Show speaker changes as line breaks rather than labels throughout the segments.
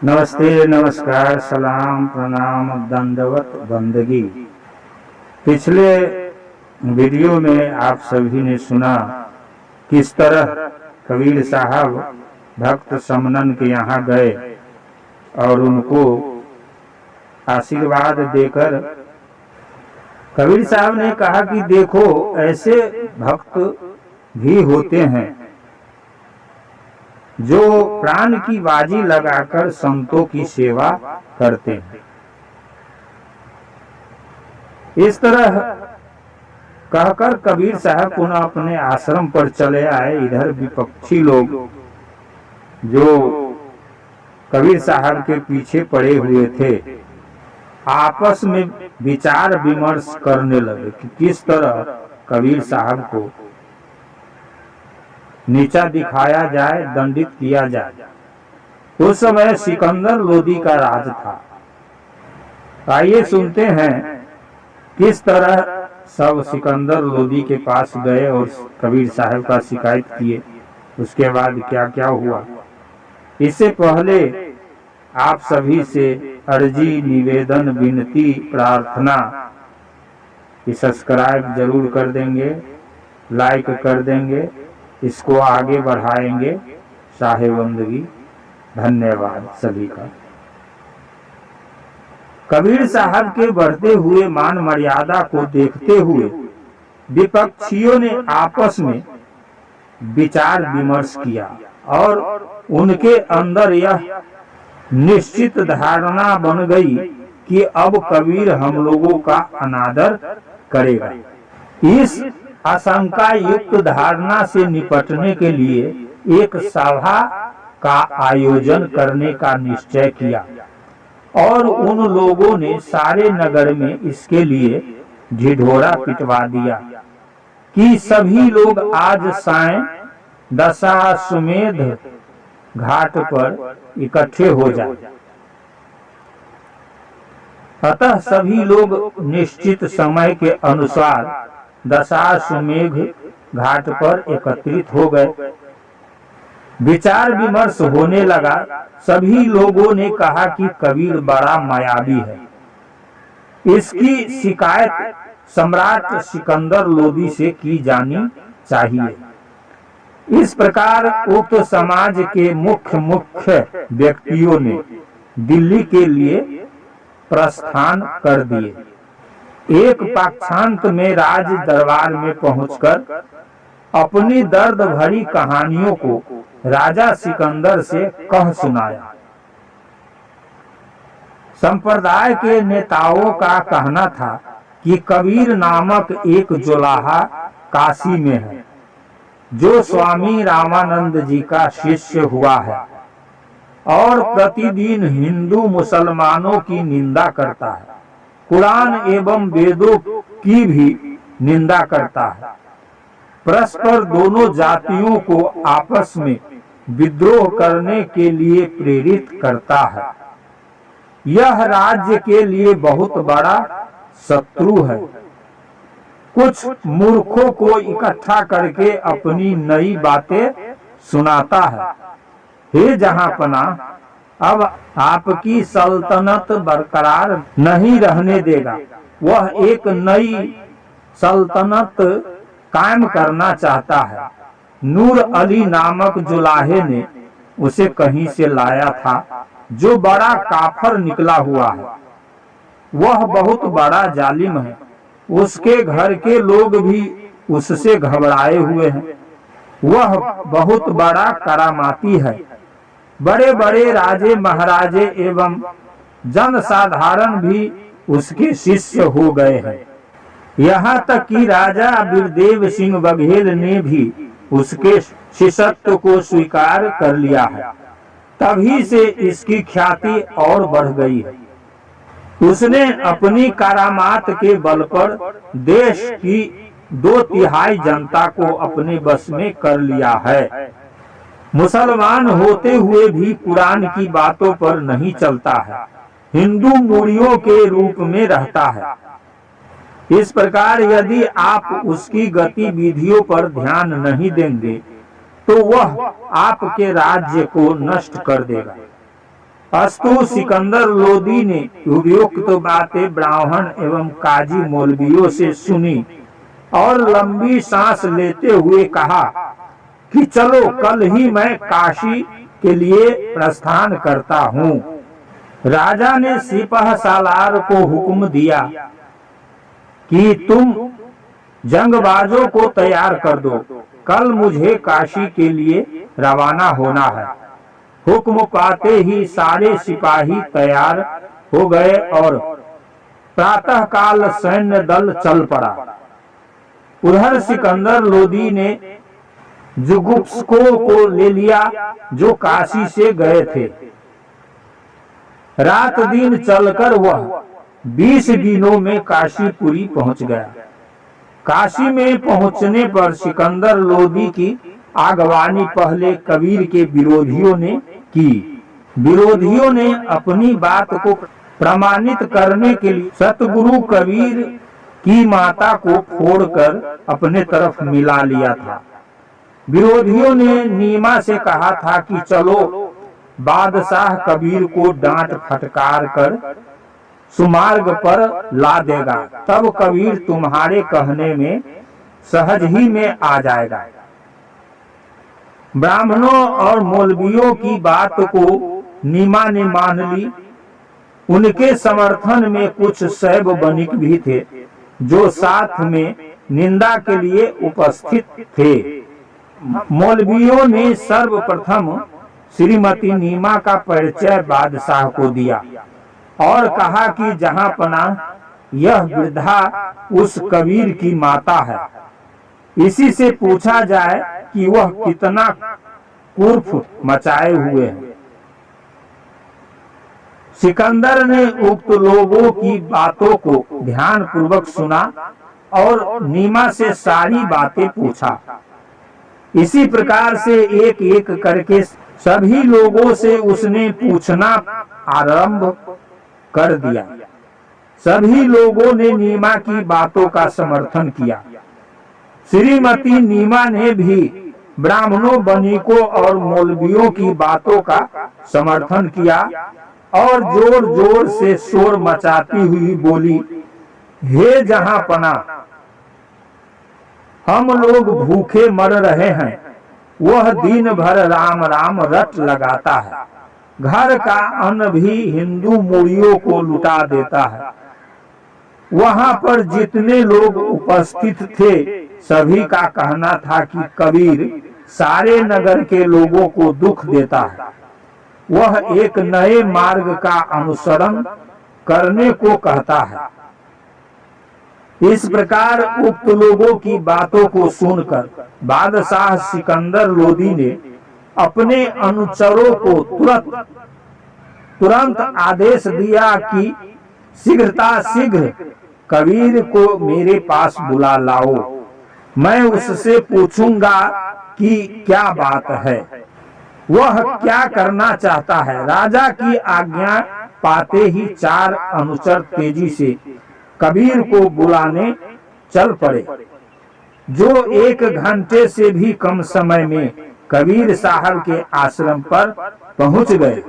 नमस्ते, नमस्कार, सलाम, प्रणाम, दंडवत, बंदगी। पिछले वीडियो में आप सभी ने सुना किस तरह कबीर साहब भक्त समनन के यहाँ गए और उनको आशीर्वाद देकर कबीर साहब ने कहा कि देखो, ऐसे भक्त भी होते हैं जो प्राण की बाजी लगाकर संतों की सेवा करते हैं। इस तरह कहकर कबीर साहब पुनः अपने आश्रम पर चले आए। इधर विपक्षी लोग जो कबीर साहब के पीछे पड़े हुए थे आपस में विचार विमर्श करने लगे कि किस तरह कबीर साहब को नीचा दिखाया जाए, दंडित किया जाए। उस समय सिकंदर लोदी का राज था। आइए सुनते हैं किस तरह सब सिकंदर लोदी के पास गए और कबीर साहब का शिकायत किए। उसके बाद क्या क्या हुआ। इससे पहले आप सभी से अर्जी, निवेदन, विनती, प्रार्थना कि सब्सक्राइब जरूर कर देंगे, लाइक कर देंगे, इसको आगे बढ़ाएंगे। साहेबंदगी। धन्यवाद सभी का। कबीर साहब के बढ़ते हुए मान मर्यादा को देखते हुए विपक्षियों ने आपस में विचार विमर्श किया और उनके अंदर यह निश्चित धारणा बन गई कि अब कबीर हम लोगों का अनादर करेगा। इस आशंका युक्त धारणा से निपटने के लिए एक सभा का आयोजन करने का निश्चय किया और उन लोगों ने सारे नगर में इसके लिए ढिढोरा पिटवा दिया कि सभी लोग आज सायं दशाश्वमेध घाट पर इकट्ठे हो जाए। अतः सभी लोग निश्चित समय के अनुसार दशाश्वमेध घाट पर एकत्रित हो गए। विचार विमर्श होने लगा। सभी लोगों ने कहा कि कबीर बड़ा मायावी है, इसकी शिकायत सम्राट सिकंदर लोदी से की जानी चाहिए। इस प्रकार उक्त समाज के मुख्य व्यक्तियों ने दिल्ली के लिए प्रस्थान कर दिए। एक पक्षांत में राज दरबार में पहुंचकर अपनी दर्द भरी कहानियों को राजा सिकंदर से कह सुनाया। संप्रदाय के नेताओं का कहना था कि कबीर नामक एक जुलाहा काशी में है जो स्वामी रामानंद जी का शिष्य हुआ है और प्रतिदिन हिंदू मुसलमानों की निंदा करता है, कुरान एवं वेदों की भी निंदा करता है, परस्पर दोनों जातियों को आपस में विद्रोह करने के लिए प्रेरित करता है। यह राज्य के लिए बहुत बड़ा शत्रु है। कुछ मूर्खों को इकट्ठा करके अपनी नई बातें सुनाता है। हे जहांपना, अब आपकी सल्तनत बरकरार नहीं रहने देगा। वह एक नई सल्तनत कायम करना चाहता है। नूर अली नामक जुलाहे ने उसे कहीं से लाया था जो बड़ा काफर निकला हुआ है। वह बहुत बड़ा जालिम है। उसके घर के लोग भी उससे घबराए हुए हैं। वह बहुत बड़ा करामाती है। बड़े बड़े राजे, महाराजे एवं जन साधारण भी उसके शिष्य हो गए हैं। यहाँ तक कि राजा बिरदेव सिंह बघेल ने भी उसके शिष्यत्व को स्वीकार कर लिया है। तभी से इसकी ख्याति और बढ़ गई है। उसने अपनी करामात के बल पर देश की 2/3 जनता को अपने बस में कर लिया है। मुसलमान होते हुए भी कुरान की बातों पर नहीं चलता है, हिंदू मूढ़ियों के रूप में रहता है। इस प्रकार यदि आप उसकी गतिविधियों पर ध्यान नहीं देंगे तो वह आपके राज्य को नष्ट कर देगा अस्तु सिकंदर लोदी ने उपयुक्त बातें ब्राह्मण एवं काजी मौलवियों से सुनी और लंबी सांस लेते हुए कहा कि चलो कल ही मैं काशी के लिए प्रस्थान करता हूँ। राजा ने सिपह सालार को हुक्म दिया कि तुम जंगबाजों को तैयार कर दो, कल मुझे काशी के लिए रवाना होना है। हुक्म पाते ही सारे सिपाही तैयार हो गए और प्रातः काल सैन्य दल चल पड़ा। उधर सिकंदर लोदी ने जुगुप्सकों को ले लिया जो काशी से गए थे। रात दिन चलकर वह 20 दिनों में काशीपुरी पहुंच गया। काशी में पहुंचने पर सिकंदर लोदी की आगवानी पहले कबीर के विरोधियों ने की। विरोधियों ने अपनी बात को प्रमाणित करने के लिए सतगुरु कबीर की माता को फोड़कर अपने तरफ मिला लिया था। विरोधियों ने नीमा से कहा था कि चलो बादशाह कबीर को डांट फटकार कर सुमार्ग पर ला देगा, तब कबीर तुम्हारे कहने में सहज ही में आ जाएगा। ब्राह्मणों और मौलवियों की बात को नीमा ने मान ली। उनके समर्थन में कुछ शैव बनिक भी थे जो साथ में निंदा के लिए उपस्थित थे। मौलवियों ने सर्वप्रथम श्रीमती नीमा का परिचय बादशाह को दिया और कहा कि जहां पना यह वृद्धा उस कबीर की माता है, इसी से पूछा जाए कि वह कितना कुर्फ मचाए हुए है। सिकंदर ने उक्त लोगों की बातों को ध्यान पूर्वक सुना और नीमा से सारी बातें पूछा। इसी प्रकार से एक एक करके सभी लोगों से उसने पूछना आरंभ कर दिया। सभी लोगों ने नीमा की बातों का समर्थन किया। श्रीमती नीमा ने भी ब्राह्मणों, बनिकों और मौलवियों की बातों का समर्थन किया और जोर जोर से शोर मचाती हुई बोली, हे जहां पना, हम लोग भूखे मर रहे हैं। वह दिन भर राम राम रट लगाता है, घर का अन्न भी हिंदू मूढ़ियों को लुटा देता है। वहां पर जितने लोग उपस्थित थे सभी का कहना था कि कबीर सारे नगर के लोगों को दुख देता है। वह एक नए मार्ग का अनुसरण करने को कहता है। इस प्रकार उक्त लोगों की बातों को सुनकर बादशाह सिकंदर लोदी ने अपने अनुचरों को तुरंत आदेश दिया कि शीघ्र कबीर को मेरे पास बुला लाओ। मैं उससे पूछूंगा कि क्या बात है, वह क्या करना चाहता है। राजा की आज्ञा पाते ही 4 अनुचर तेजी से कबीर को बुलाने चल पड़े, जो 1 घंटे से भी कम समय में कबीर साहब के आश्रम पर पहुंच गए।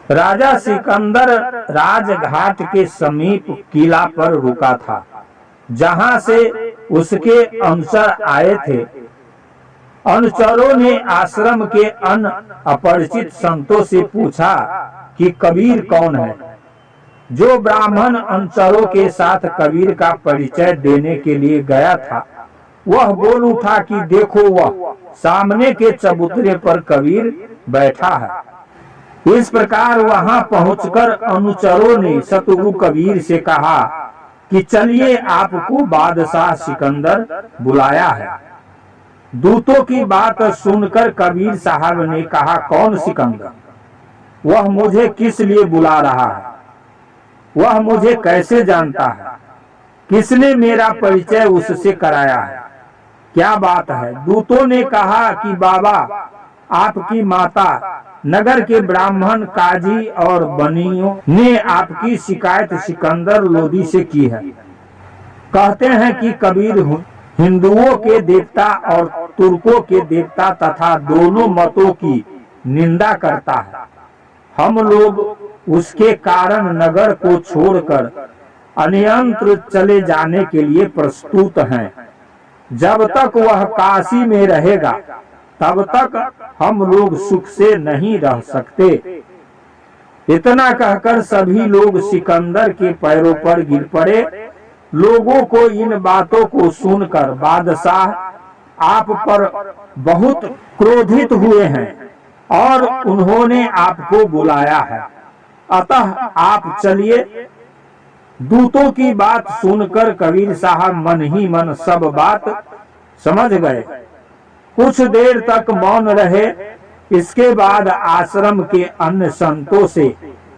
राजा सिकंदर राजघाट के समीप किला पर रुका था, जहां से उसके अनुचर आए थे। अनुचरों ने आश्रम के अन्य अपरिचित संतों से पूछा कि कबीर कौन है। जो ब्राह्मण अनुचरों के साथ कबीर का परिचय देने के लिए गया था, वह बोल उठा कि देखो, वह सामने के चबूतरे पर कबीर बैठा है। इस प्रकार वहां पहुंचकर अनुचरों ने सतगुरु कबीर से कहा कि चलिए, आपको बादशाह सिकंदर बुलाया है। दूतों की बात सुनकर कबीर साहब ने कहा, कौन सिकंदर? वह मुझे किस लिए बुला रहा है? वह मुझे कैसे जानता है? किसने मेरा परिचय उससे कराया है? क्या बात है? दूतों ने कहा कि बाबा, आपकी माता, नगर के ब्राह्मण, काजी और बनियों ने आपकी शिकायत सिकंदर लोदी से की है। कहते हैं कि कबीर हिंदुओं के देवता और तुर्कों के देवता तथा दोनों मतों की निंदा करता है। हम लोग उसके कारण नगर को छोड़कर अन्यत्र चले जाने के लिए प्रस्तुत हैं। जब तक वह काशी में रहेगा तब तक हम लोग सुख से नहीं रह सकते। इतना कहकर सभी लोग सिकंदर के पैरों पर गिर पड़े। लोगों को इन बातों को सुनकर बादशाह आप पर बहुत क्रोधित हुए हैं और उन्होंने आपको बुलाया है। अतः आप चलिए। दूतों की बात सुनकर कबीर साहब मन ही मन सब बात समझ गए। कुछ देर तक मौन रहे। इसके बाद आश्रम के अन्य संतों से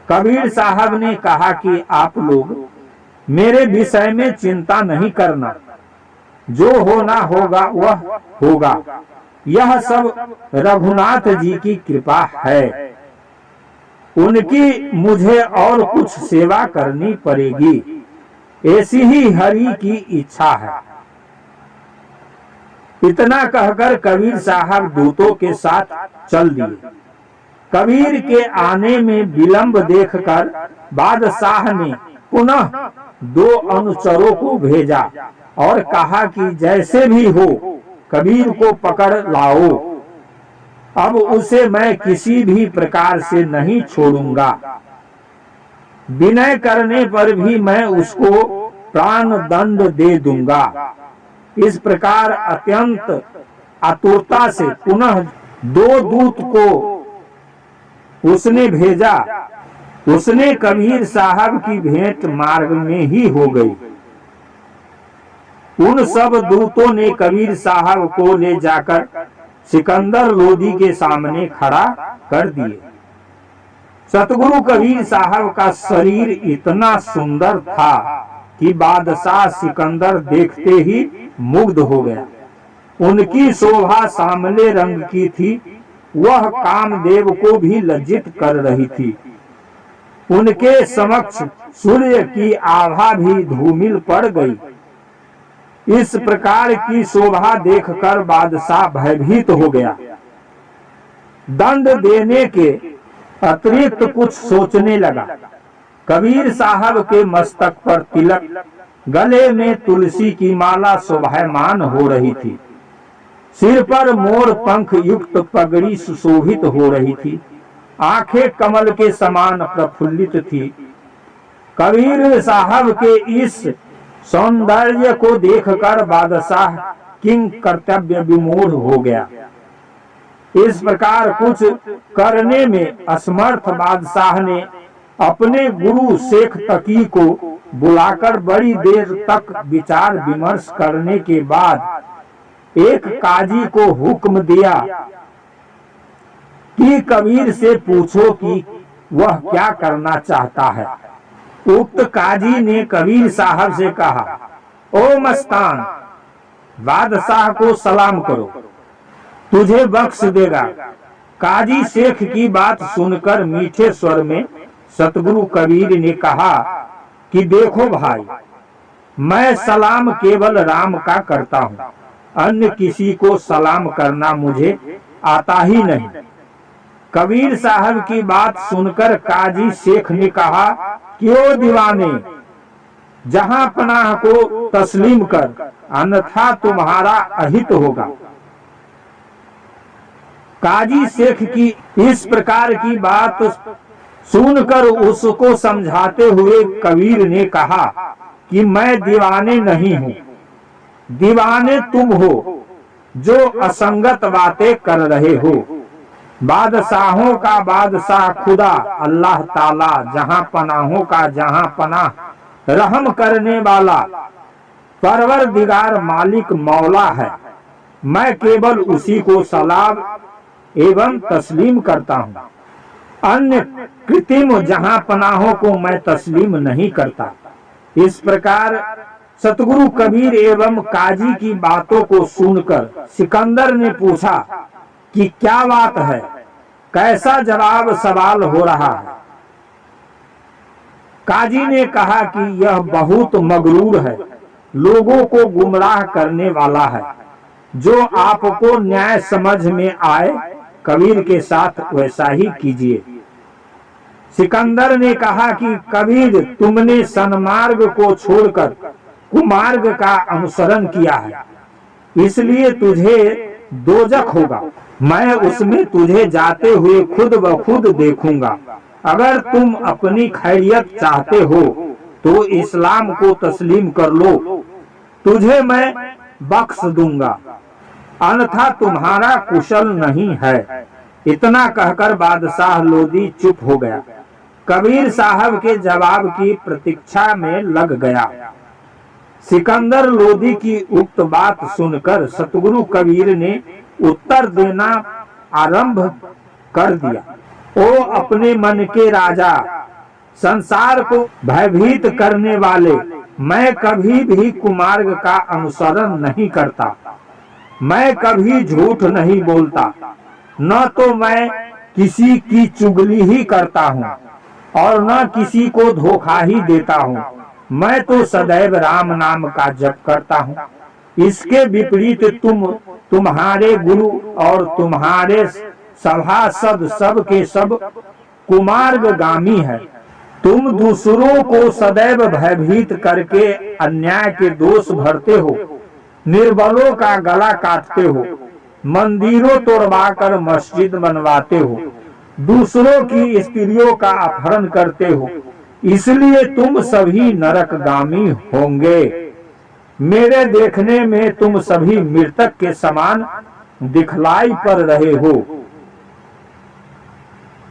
कबीर साहब ने कहा कि आप लोग मेरे विषय में चिंता नहीं करना, जो होना होगा वह होगा। यह सब रघुनाथ जी की कृपा है। उनकी मुझे और कुछ सेवा करनी पड़ेगी, ऐसी ही हरि की इच्छा है। इतना कहकर कबीर साहब दूतों के साथ चल दिए। कबीर के आने में विलंब देखकर बादशाह ने पुनः 2 अनुचरों को भेजा और कहा कि जैसे भी हो कबीर को पकड़ लाओ। अब उसे मैं किसी भी प्रकार से नहीं छोड़ूंगा। विनय करने पर भी मैं उसको प्राण दंड दे दूंगा। इस प्रकार अत्यंत आतुरता से पुनः 2 दूत को उसने भेजा। उसने कबीर साहब की भेंट मार्ग में ही हो गई। उन सब दूतों ने कबीर साहब को ले जाकर सिकंदर लोदी के सामने खड़ा कर दिए। सतगुरु कबीर साहब का शरीर इतना सुंदर था कि बादशाह सिकंदर देखते ही मुग्ध हो गया। उनकी शोभा सांवले रंग की थी। वह कामदेव को भी लज्जित कर रही थी। उनके समक्ष सूर्य की आभा भी धूमिल पड़ गई। इस प्रकार की शोभा देखकर बादशाह भयभीत हो गया। दंड देने के अतिरिक्त कुछ सोचने लगा। कबीर साहब के मस्तक पर तिलक, गले में तुलसी की माला शोभायमान हो रही थी। सिर पर मोर पंख युक्त पगड़ी सुशोभित हो रही थी। आंखें कमल के समान प्रफुल्लित थी। कबीर साहब के इस सौंदर्य को देखकर बादशाह किंग कर्तव्य विमूढ़ हो गया। इस प्रकार कुछ करने में असमर्थ बादशाह ने अपने गुरु शेख तकी को बुलाकर बड़ी देर तक विचार विमर्श करने के बाद एक काजी को हुक्म दिया कि कबीर से पूछो कि वह क्या करना चाहता है। उक्त काजी ने कबीर साहब से कहा, ओ मस्तान, बादशाह को सलाम करो, तुझे बख्श देगा। काजी शेख की बात सुनकर मीठे स्वर में सतगुरु कबीर ने कहा कि देखो भाई, मैं सलाम केवल राम का करता हूँ, अन्य किसी को सलाम करना मुझे आता ही नहीं। कबीर साहब की बात सुनकर काजी शेख ने कहा कि ओ दीवाने, जहां पनाह को तस्लीम कर, अन्यथा तुम्हारा अहित होगा। काजी शेख की इस प्रकार की बात सुनकर उसको समझाते हुए कबीर ने कहा कि मैं दीवाने नहीं हूँ, दीवाने तुम हो जो असंगत बातें कर रहे हो। बादशाहों का बादशाह खुदा अल्लाह ताला, जहां पनाहों का जहां पनाह, रहम करने वाला परवरदिगार मालिक मौला है। मैं केवल उसी को सलाम एवं तस्लीम करता हूँ, अन्य कृत्रिम जहां पनाहों को मैं तस्लीम नहीं करता। इस प्रकार सतगुरु कबीर एवं काजी की बातों को सुनकर सिकंदर ने पूछा कि क्या बात है, कैसा जवाब सवाल हो रहा है। काजी ने कहा कि यह बहुत मगरूर है, लोगों को गुमराह करने वाला है। जो आपको न्याय समझ में आए कबीर के साथ वैसा ही कीजिए। सिकंदर ने कहा कि कबीर, तुमने सन्मार्ग को छोड़कर कुमार्ग का अनुसरण किया है, इसलिए तुझे दोजख होगा। मैं उसमें तुझे जाते हुए खुद ब खुद देखूंगा। अगर तुम अपनी खैरियत चाहते हो तो इस्लाम को तस्लीम कर लो, तुझे मैं बख्श दूंगा, अन्यथा तुम्हारा कुशल नहीं है। इतना कहकर बादशाह लोदी चुप हो गया। कबीर साहब के जवाब की प्रतीक्षा में लग गया। सिकंदर लोदी की उक्त बात सुनकर सतगुरु कबीर ने उत्तर देना आरंभ कर दिया। ओ अपने मन के राजा, संसार को भयभीत करने वाले, मैं कभी भी कुमार्ग का अनुसरण नहीं करता। मैं कभी झूठ नहीं बोलता, न तो मैं किसी की चुगली ही करता हूँ और न किसी को धोखा ही देता हूँ। मैं तो सदैव राम नाम का जप करता हूँ। इसके विपरीत तुम्हारे गुरु और तुम्हारे सभासद सब के सब कुमार्गगामी है। तुम दूसरों को सदैव भयभीत करके अन्याय के दोष भरते हो, निर्बलों का गला काटते हो, मंदिरों तोड़वाकर मस्जिद बनवाते हो, दूसरों की स्त्रियों का अपहरण करते हो, इसलिए तुम सभी नरकगामी होंगे। मेरे देखने में तुम सभी मृतक के समान दिखलाई पड़ रहे हो।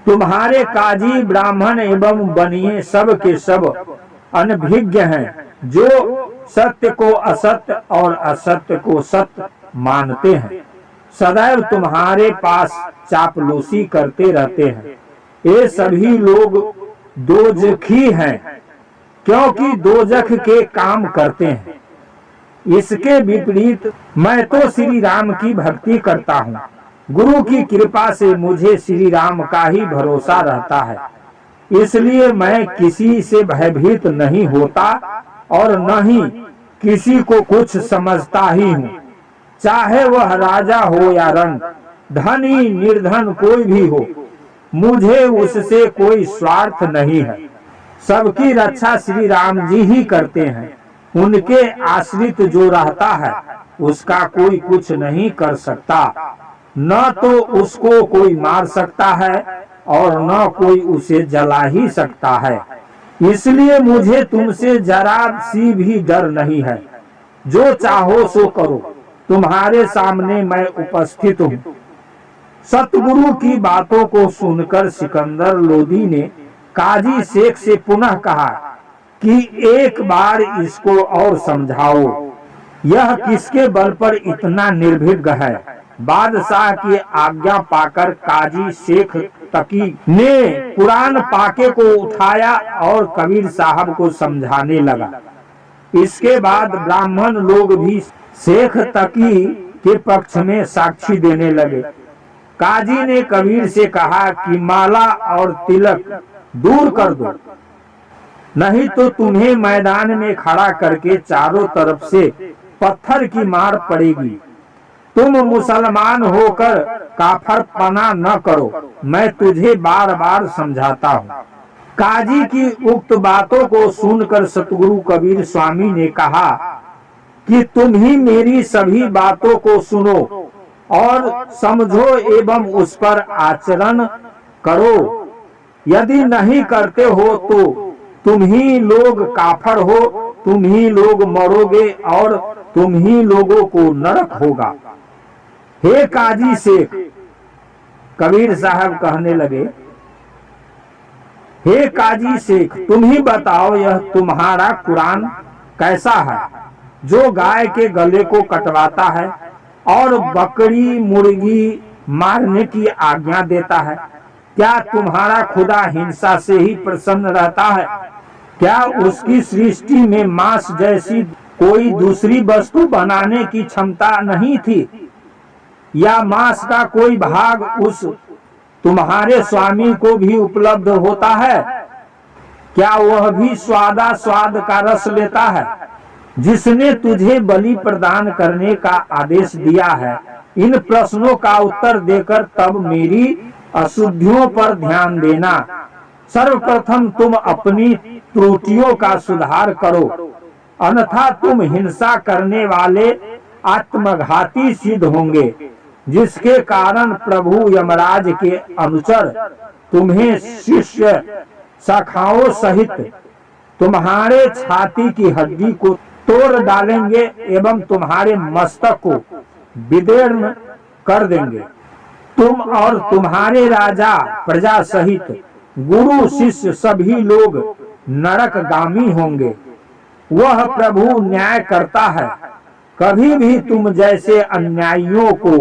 तुम्हारे काजी ब्राह्मण एवं बनिए सब के सब अनभिज्ञ हैं, जो सत्य को असत्य और असत्य को सत्य मानते हैं। सदैव तुम्हारे पास चापलूसी करते रहते हैं। ये सभी लोग दोजखी हैं, क्योंकि दोजख के काम करते हैं। इसके विपरीत मैं तो श्री राम की भक्ति करता हूँ। गुरु की कृपा से मुझे श्री राम का ही भरोसा रहता है, इसलिए मैं किसी से भयभीत नहीं होता और न ही किसी को कुछ समझता ही हूँ। चाहे वह राजा हो या रंग, धनी निर्धन कोई भी हो, मुझे उससे कोई स्वार्थ नहीं है। सबकी रक्षा श्री राम जी ही करते हैं। उनके आश्रित जो रहता है उसका कोई कुछ नहीं कर सकता, न तो उसको कोई मार सकता है और न कोई उसे जला ही सकता है। इसलिए मुझे तुमसे जरा सी भी डर नहीं है। जो चाहो सो करो, तुम्हारे सामने मैं उपस्थित हूँ। सतगुरु की बातों को सुनकर सिकंदर लोदी ने काजी शेख से पुनः कहा कि एक बार इसको और समझाओ, यह किसके बल पर इतना निर्भीक है। बादशाह की आज्ञा पाकर काजी शेख तकी ने कुरान पाके को उठाया और कबीर साहब को समझाने लगा। इसके बाद ब्राह्मण लोग भी शेख तकी के पक्ष में साक्षी देने लगे। काजी ने कबीर से कहा कि माला और तिलक दूर कर दो, नहीं तो तुम्हें मैदान में खड़ा करके चारों तरफ से पत्थर की मार पड़ेगी। तुम मुसलमान होकर काफर पना न करो, मैं तुझे बार बार समझाता हूँ। काजी की उक्त बातों को सुनकर सतगुरु कबीर स्वामी ने कहा कि तुम ही मेरी सभी बातों को सुनो और समझो एवं उस पर आचरण करो। यदि नहीं करते हो तो तुम ही लोग काफर हो, तुम ही लोग मरोगे और तुम ही लोगों को नरक होगा। हे काजी शेख, कबीर साहब कहने लगे, हे काजी शेख, तुम ही बताओ यह तुम्हारा कुरान कैसा है, जो गाय के गले को कटवाता है और बकरी मुर्गी मारने की आज्ञा देता है। क्या तुम्हारा खुदा हिंसा से ही प्रसन्न रहता है? क्या उसकी सृष्टि में मांस जैसी कोई दूसरी वस्तु बनाने की क्षमता नहीं थी? या मांस का कोई भाग उस तुम्हारे स्वामी को भी उपलब्ध होता है? क्या वह भी स्वाद का रस लेता है? जिसने तुझे बलि प्रदान करने का आदेश दिया है, इन प्रश्नों का उत्तर देकर तब मेरी अशुद्धियों पर ध्यान देना। सर्वप्रथम तुम अपनी त्रुटियों का सुधार करो, अन्यथा तुम हिंसा करने वाले आत्मघाती सिद्ध होंगे, जिसके कारण प्रभु यमराज के अनुचर तुम्हें शिष्य शाखाओं सहित तुम्हारे छाती की हड्डी को तोड़ डालेंगे एवं तुम्हारे मस्तक को विदीर्ण कर देंगे। तुम और तुम्हारे राजा प्रजा सहित गुरु शिष्य सभी लोग नरकगामी होंगे। वह प्रभु न्याय करता है, कभी भी तुम जैसे अन्यायियों को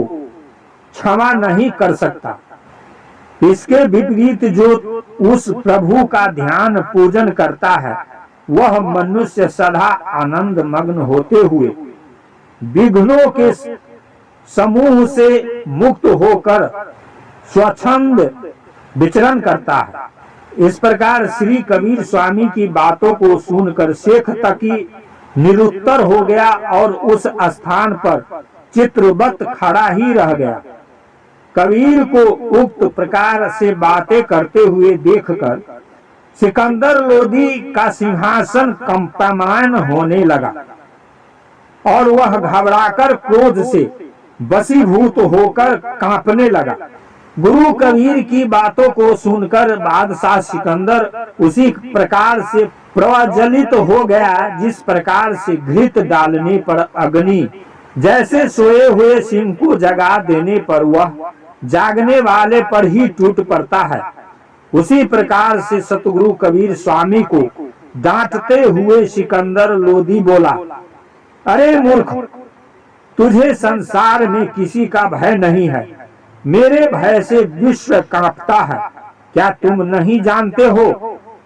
क्षमा नहीं कर सकता। इसके विपरीत जो उस प्रभु का ध्यान पूजन करता है, वह मनुष्य सदा आनंद मग्न होते हुए विघ्नों के समूह से मुक्त होकर स्वच्छंद विचरण करता है। इस प्रकार श्री कबीर स्वामी की बातों को सुनकर शेख तकी निरुत्तर हो गया और उस स्थान पर चित्रवत खड़ा ही रह गया। कबीर को उक्त प्रकार से बातें करते हुए देखकर सिकंदर लोदी का सिंहासन कंपमान होने लगा और वह घबराकर क्रोध से वशीभूत होकर कांपने लगा। गुरु कबीर की बातों को सुनकर बादशाह सिकंदर उसी प्रकार से प्रज्वलित हो गया जिस प्रकार से घृत डालने पर अग्नि जैसे सोए हुए सिंह को जगा देने पर वह जागने वाले पर ही टूट पड़ता है। उसी प्रकार से सतगुरु कबीर स्वामी को डांटते हुए सिकंदर लोदी बोला, अरे मूर्ख, तुझे संसार में किसी का भय नहीं है, मेरे भय से विश्व कांपता है। क्या तुम नहीं जानते हो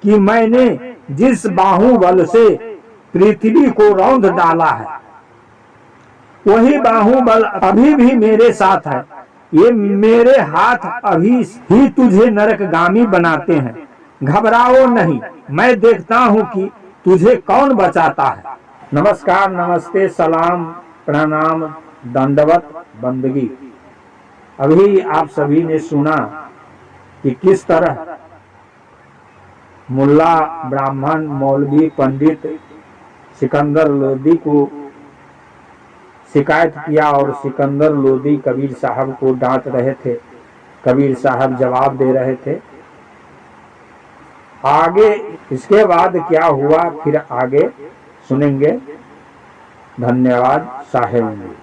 कि मैंने जिस बाहुबल से पृथ्वी को रौंद डाला है, वही बाहुबल अभी भी मेरे साथ है। ये मेरे हाथ अभी ही तुझे नरकगामी बनाते हैं। घबराओ नहीं, मैं देखता हूँ कि तुझे कौन बचाता है। नमस्कार, नमस्ते, सलाम, प्रणाम, दंडवत, बंदगी। अभी आप सभी ने सुना कि किस तरह मुल्ला, ब्राह्मण, मौलवी, पंडित सिकंदर लोदी को शिकायत किया और सिकंदर लोदी कबीर साहब को डांट रहे थे। कबीर साहब जवाब दे रहे थे। आगे इसके बाद क्या हुआ फिर आगे सुनेंगे। धन्यवाद साहेब।